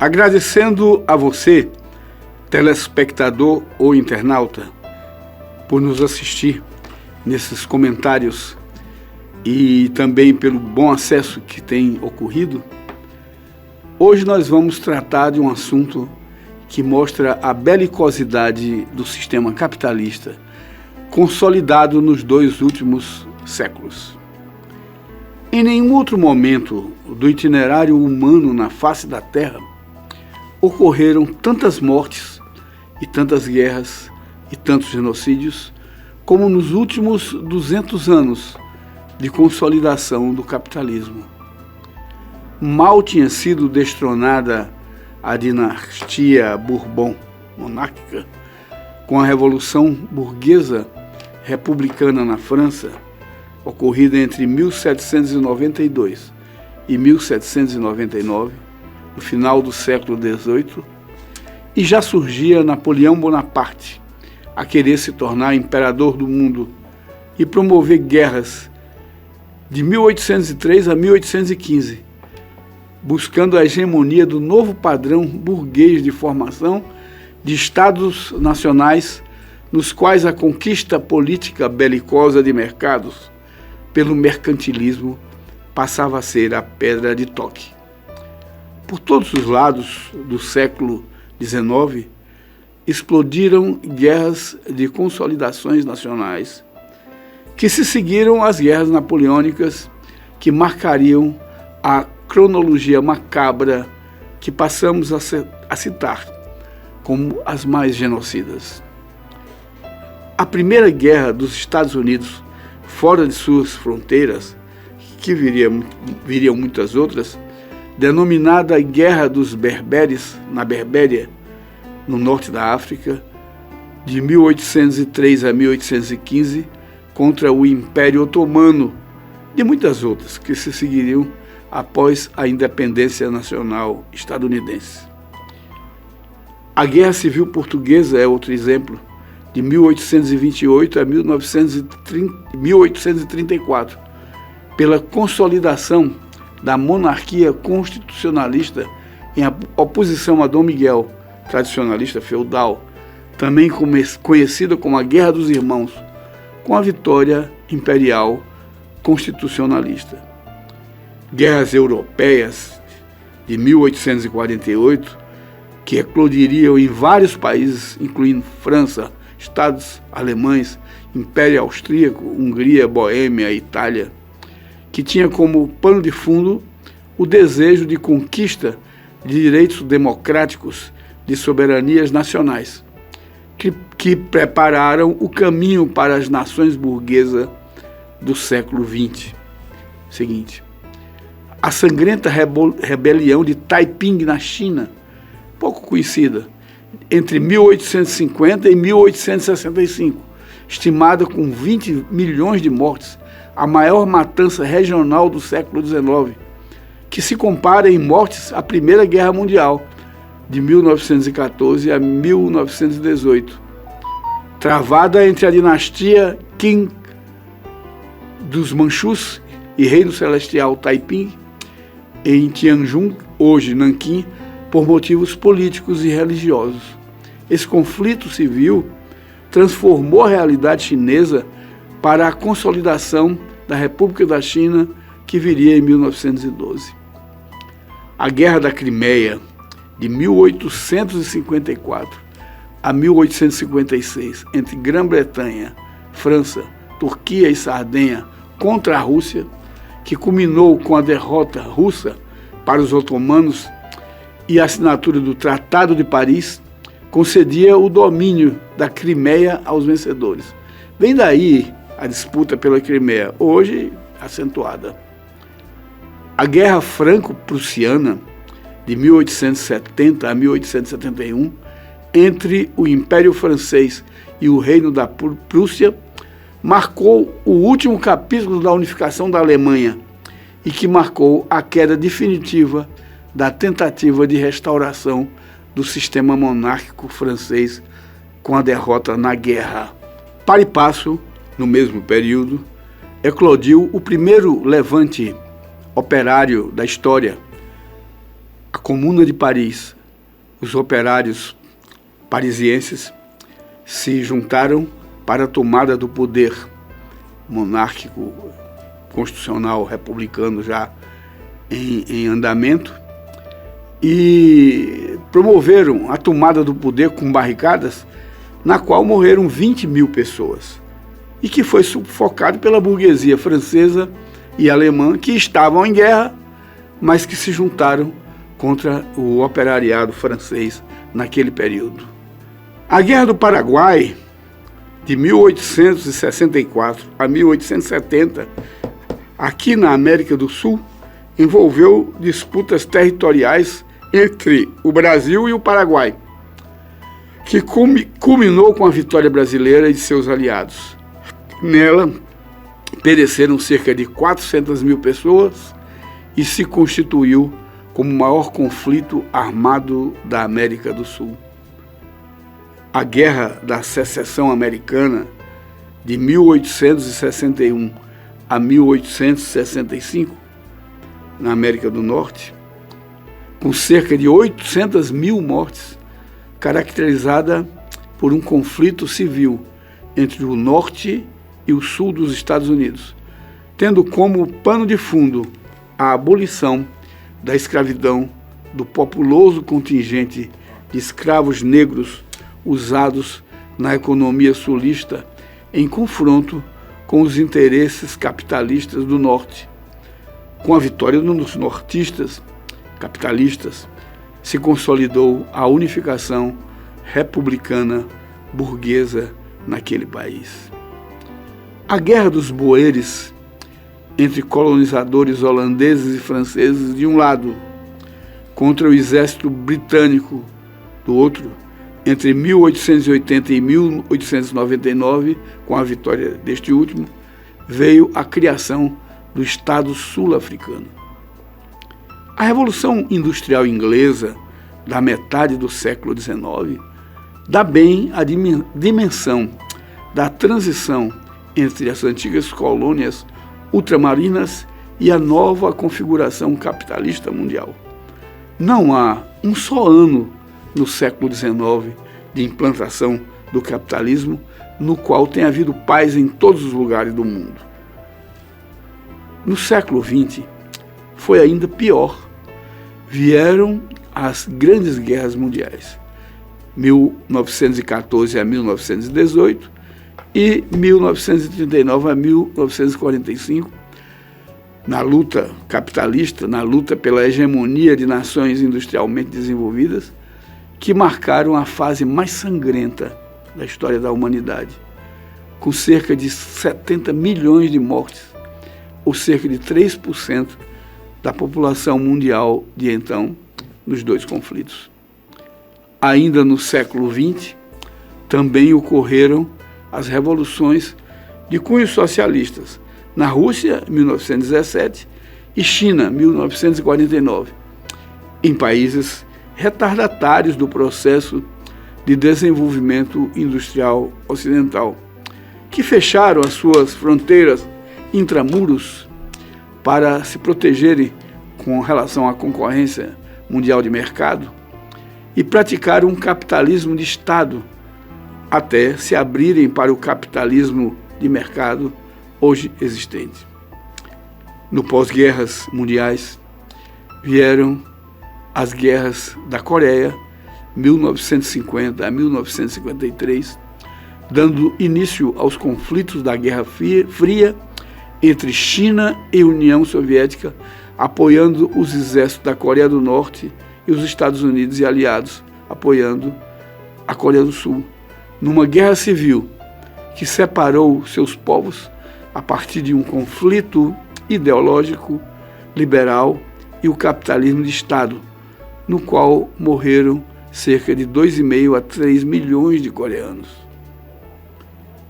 Agradecendo a você, telespectador ou internauta, por nos assistir nesses comentários e também pelo bom acesso que tem ocorrido, hoje nós vamos tratar de um assunto que mostra a belicosidade do sistema capitalista consolidado nos 2 últimos séculos. Em nenhum outro momento do itinerário humano na face da Terra ocorreram tantas mortes e tantas guerras e tantos genocídios como nos últimos 200 anos de consolidação do capitalismo. Mal tinha sido destronada a dinastia Bourbon monárquica com a Revolução Burguesa Republicana na França, ocorrida entre 1792 e 1799, no final do século XVIII, e já surgia Napoleão Bonaparte a querer se tornar imperador do mundo e promover guerras de 1803 a 1815, buscando a hegemonia do novo padrão burguês de formação de estados nacionais nos quais a conquista política belicosa de mercados pelo mercantilismo passava a ser a pedra de toque. Por todos os lados do século XIX, explodiram guerras de consolidações nacionais que se seguiram às guerras napoleônicas que marcariam a cronologia macabra que passamos a citar como as mais genocidas. A primeira guerra dos Estados Unidos fora de suas fronteiras, que viriam muitas outras, denominada Guerra dos Berberes, na Berbéria, no norte da África, de 1803 a 1815, contra o Império Otomano, de muitas outras que se seguiriam após a independência nacional estadunidense. A Guerra Civil Portuguesa é outro exemplo, de 1828 a 1834, pela consolidação da monarquia constitucionalista em oposição a Dom Miguel, tradicionalista feudal, também conhecida como a Guerra dos Irmãos, com a vitória imperial constitucionalista. Guerras europeias de 1848, que eclodiriam em vários países, incluindo França, Estados alemães, Império Austríaco, Hungria, Boêmia e Itália, que tinha como pano de fundo o desejo de conquista de direitos democráticos de soberanias nacionais, que prepararam o caminho para as nações burguesas do século XX seguinte. A sangrenta rebelião de Taiping, na China, pouco conhecida, entre 1850 e 1865, estimada com 20 milhões de mortes, a maior matança regional do século XIX, que se compara em mortes à Primeira Guerra Mundial, de 1914 a 1918, travada entre a dinastia Qing dos Manchus e Reino Celestial Taiping, em Tianjin, hoje Nanquim, por motivos políticos e religiosos. Esse conflito civil transformou a realidade chinesa para a consolidação da República da China, que viria em 1912. A Guerra da Crimeia, de 1854 a 1856, entre Grã-Bretanha, França, Turquia e Sardenha contra a Rússia, que culminou com a derrota russa para os otomanos e a assinatura do Tratado de Paris, concedia o domínio da Crimeia aos vencedores. Vem daí a disputa pela Crimeia, hoje acentuada. A Guerra Franco-Prussiana, de 1870 a 1871, entre o Império Francês e o Reino da Prússia, marcou o último capítulo da unificação da Alemanha e que marcou a queda definitiva da tentativa de restauração do sistema monárquico francês com a derrota na guerra. Para e passo, no mesmo período, eclodiu o primeiro levante operário da história, a Comuna de Paris, os operários parisienses se juntaram para a tomada do poder monárquico, constitucional, republicano já em andamento, e promoveram a tomada do poder com barricadas, na qual morreram 20 mil pessoas, e que foi sufocado pela burguesia francesa e alemã, que estavam em guerra, mas que se juntaram contra o operariado francês naquele período. A Guerra do Paraguai, de 1864 a 1870, aqui na América do Sul, envolveu disputas territoriais entre o Brasil e o Paraguai, que culminou com a vitória brasileira e de seus aliados. Nela, pereceram cerca de 400 mil pessoas e se constituiu como o maior conflito armado da América do Sul. A Guerra da Secessão Americana, de 1861 a 1865, na América do Norte, com cerca de 800 mil mortes, caracterizada por um conflito civil entre o norte e o sul dos Estados Unidos, tendo como pano de fundo a abolição da escravidão do populoso contingente de escravos negros usados na economia sulista em confronto com os interesses capitalistas do norte. Com a vitória dos nortistas capitalistas, se consolidou a unificação republicana burguesa naquele país. A Guerra dos Boeres, entre colonizadores holandeses e franceses de um lado, contra o exército britânico do outro, entre 1880 e 1899, com a vitória deste último, veio a criação do Estado sul-africano. A Revolução Industrial Inglesa, da metade do século XIX, dá bem a dimensão da transição entre as antigas colônias ultramarinas e a nova configuração capitalista mundial. Não há um só ano no século XIX de implantação do capitalismo no qual tenha havido paz em todos os lugares do mundo. No século XX foi ainda pior. Vieram as grandes guerras mundiais, 1914 a 1918 e 1939 a 1945, na luta capitalista, na luta pela hegemonia de nações industrialmente desenvolvidas, que marcaram a fase mais sangrenta da história da humanidade, com cerca de 70 milhões de mortes, ou cerca de 3% da população mundial de então, nos dois conflitos. Ainda no século XX, também ocorreram as revoluções de cunhos socialistas, na Rússia, em 1917, e China, 1949, em países retardatários do processo de desenvolvimento industrial ocidental, que fecharam as suas fronteiras intramuros para se protegerem com relação à concorrência mundial de mercado e praticaram um capitalismo de Estado até se abrirem para o capitalismo de mercado hoje existente. No pós-guerras mundiais, vieram as guerras da Coreia, 1950 a 1953, dando início aos conflitos da Guerra Fria entre China e União Soviética, apoiando os exércitos da Coreia do Norte e os Estados Unidos e aliados, apoiando a Coreia do Sul, numa guerra civil que separou seus povos a partir de um conflito ideológico, liberal e o capitalismo de Estado, no qual morreram cerca de 2,5 a 3 milhões de coreanos.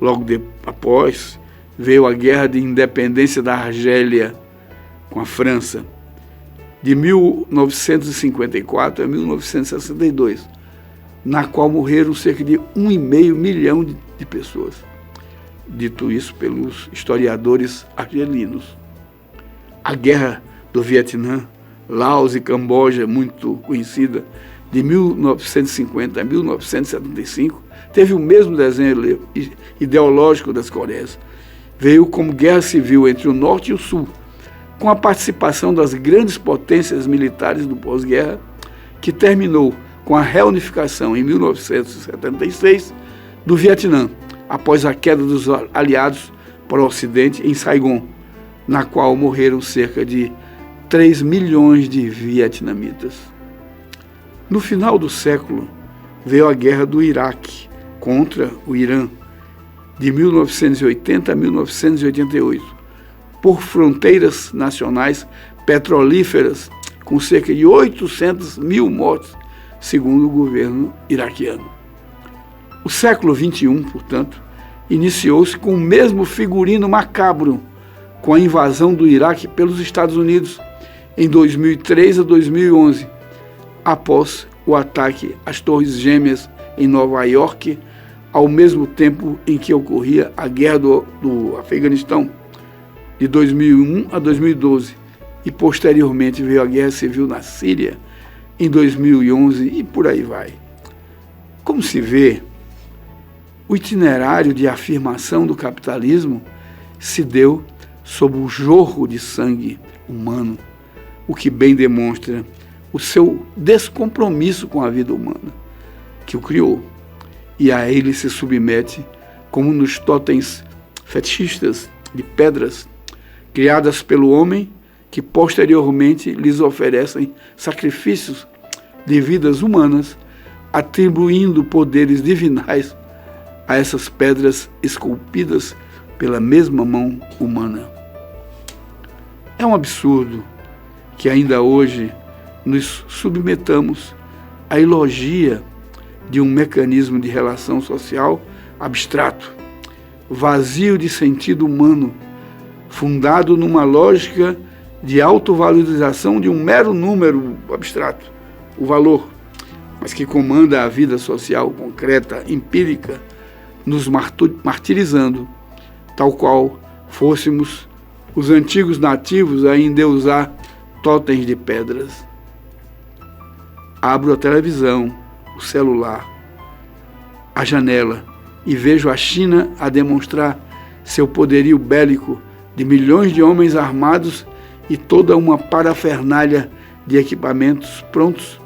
Logo após, veio a Guerra de Independência da Argélia com a França, de 1954 a 1962, na qual morreram cerca de 1,5 milhão de pessoas. Dito isso pelos historiadores argelinos. A Guerra do Vietnã, Laos e Camboja, muito conhecida, de 1950 a 1975, teve o mesmo desenho ideológico das Coreias. Veio como guerra civil entre o Norte e o Sul, com a participação das grandes potências militares do pós-guerra, que terminou com a reunificação em 1976 do Vietnã, após a queda dos aliados para o Ocidente em Saigon, na qual morreram cerca de 3 milhões de vietnamitas. No final do século, veio a Guerra do Iraque contra o Irã, de 1980 a 1988, por fronteiras nacionais petrolíferas, com cerca de 800 mil mortos, segundo o governo iraquiano. O século XXI, portanto, iniciou-se com o mesmo figurino macabro, com a invasão do Iraque pelos Estados Unidos em 2003 a 2011, após o ataque às Torres Gêmeas em Nova York, ao mesmo tempo em que ocorria a Guerra do Afeganistão, de 2001 a 2012, e posteriormente veio a Guerra Civil na Síria, em 2011, e por aí vai. Como se vê, o itinerário de afirmação do capitalismo se deu sob o jorro de sangue humano, o que bem demonstra o seu descompromisso com a vida humana, que o criou, e a ele se submete como nos totens fetichistas de pedras criadas pelo homem, que posteriormente lhes oferecem sacrifícios de vidas humanas, atribuindo poderes divinais a essas pedras esculpidas pela mesma mão humana. É um absurdo que ainda hoje nos submetamos à elogia de um mecanismo de relação social abstrato, vazio de sentido humano, fundado numa lógica de autovalorização de um mero número abstrato, o valor, mas que comanda a vida social concreta, empírica, nos martirizando, tal qual fôssemos os antigos nativos a endeusar totens de pedras. Abro a televisão, o celular, a janela e vejo a China a demonstrar seu poderio bélico de milhões de homens armados e toda uma parafernália de equipamentos prontos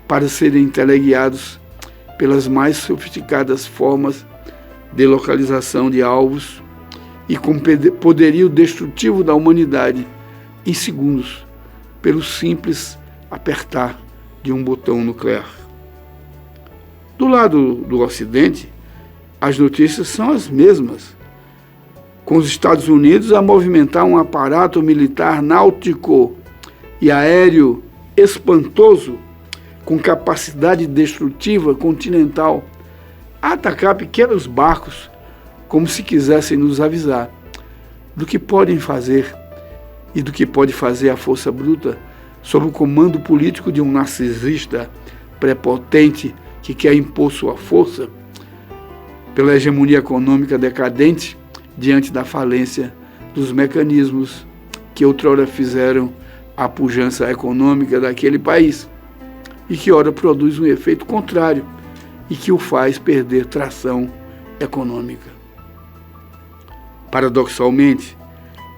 para serem teleguiados pelas mais sofisticadas formas de localização de alvos e com poderio destrutivo da humanidade em segundos, pelo simples apertar de um botão nuclear. Do lado do Ocidente, as notícias são as mesmas, com os Estados Unidos a movimentar um aparato militar náutico e aéreo espantoso, com capacidade destrutiva continental, a atacar pequenos barcos, como se quisessem nos avisar do que podem fazer e do que pode fazer a força bruta sob o comando político de um narcisista prepotente que quer impor sua força pela hegemonia econômica decadente diante da falência dos mecanismos que outrora fizeram a pujança econômica daquele país e que ora produz um efeito contrário e que o faz perder tração econômica. Paradoxalmente,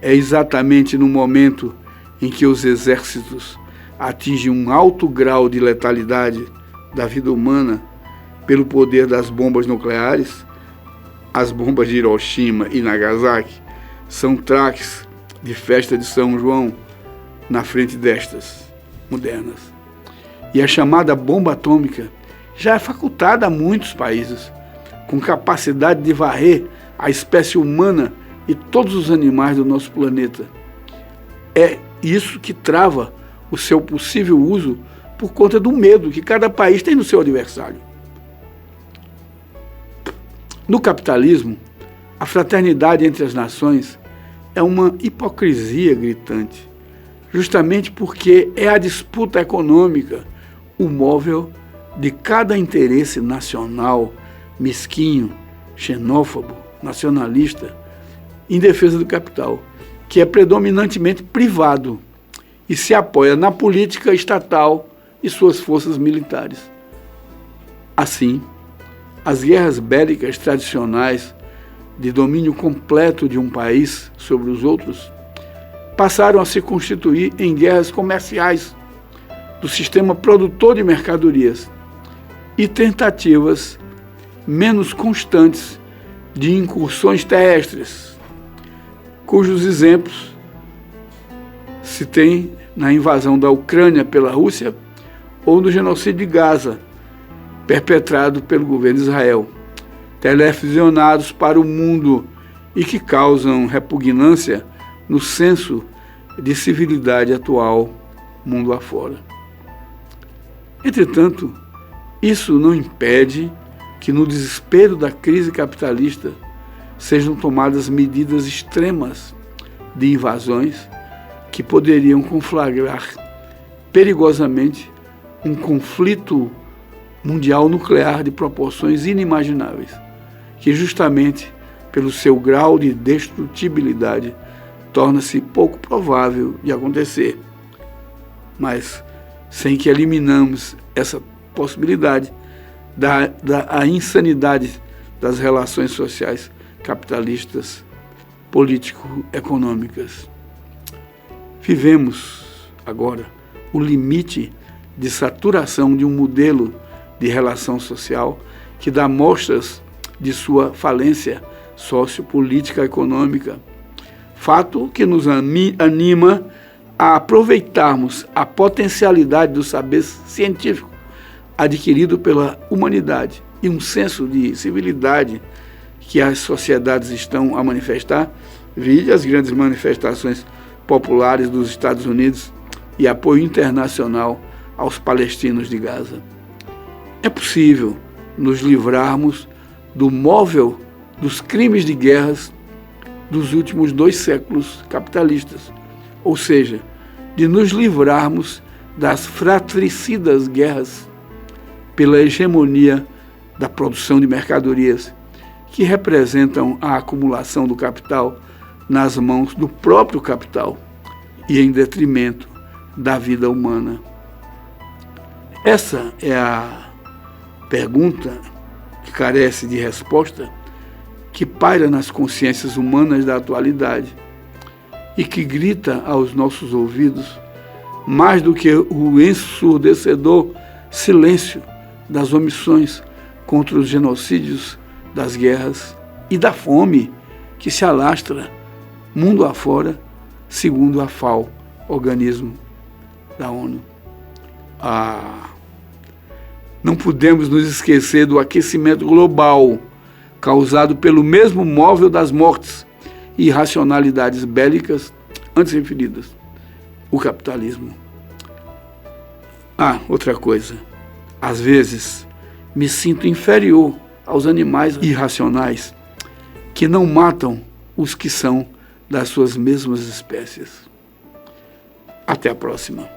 é exatamente no momento em que os exércitos atingem um alto grau de letalidade da vida humana pelo poder das bombas nucleares. As bombas de Hiroshima e Nagasaki são traques de festa de São João na frente destas modernas. E a chamada bomba atômica já é facultada a muitos países, com capacidade de varrer a espécie humana e todos os animais do nosso planeta. É isso que trava o seu possível uso por conta do medo que cada país tem no seu adversário. No capitalismo, a fraternidade entre as nações é uma hipocrisia gritante, justamente porque é a disputa econômica o móvel de cada interesse nacional mesquinho, xenófobo, nacionalista, em defesa do capital, que é predominantemente privado e se apoia na política estatal e suas forças militares. Assim, as guerras bélicas tradicionais de domínio completo de um país sobre os outros passaram a se constituir em guerras comerciais do sistema produtor de mercadorias e tentativas menos constantes de incursões terrestres, cujos exemplos se tem na invasão da Ucrânia pela Rússia ou no genocídio de Gaza, perpetrado pelo governo de Israel, televisionados para o mundo e que causam repugnância no senso de civilidade atual, mundo afora. Entretanto, isso não impede que no desespero da crise capitalista sejam tomadas medidas extremas de invasões que poderiam conflagrar perigosamente um conflito mundial nuclear de proporções inimagináveis, que justamente pelo seu grau de destrutibilidade torna-se pouco provável de acontecer. Mas sem que eliminamos essa possibilidade da insanidade das relações sociais capitalistas, político-econômicas. Vivemos agora o limite de saturação de um modelo de relação social que dá mostras de sua falência sociopolítica econômica, fato que nos anima a aproveitarmos a potencialidade do saber científico adquirido pela humanidade e um senso de civilidade que as sociedades estão a manifestar, vide as grandes manifestações populares dos Estados Unidos e apoio internacional aos palestinos de Gaza. É possível nos livrarmos do móvel dos crimes de guerras dos últimos 2 séculos capitalistas, ou seja, de nos livrarmos das fratricidas guerras pela hegemonia da produção de mercadorias, que representam a acumulação do capital nas mãos do próprio capital e em detrimento da vida humana. Essa é a pergunta que carece de resposta, que paira nas consciências humanas da atualidade e que grita aos nossos ouvidos mais do que o ensurdecedor silêncio das omissões contra os genocídios, das guerras e da fome que se alastra mundo afora, segundo a FAO, organismo da ONU. Não podemos nos esquecer do aquecimento global causado pelo mesmo móvel das mortes e irracionalidades bélicas antes referidas, o capitalismo. Outra coisa. Às vezes, me sinto inferior aos animais irracionais que não matam os que são das suas mesmas espécies. Até a próxima.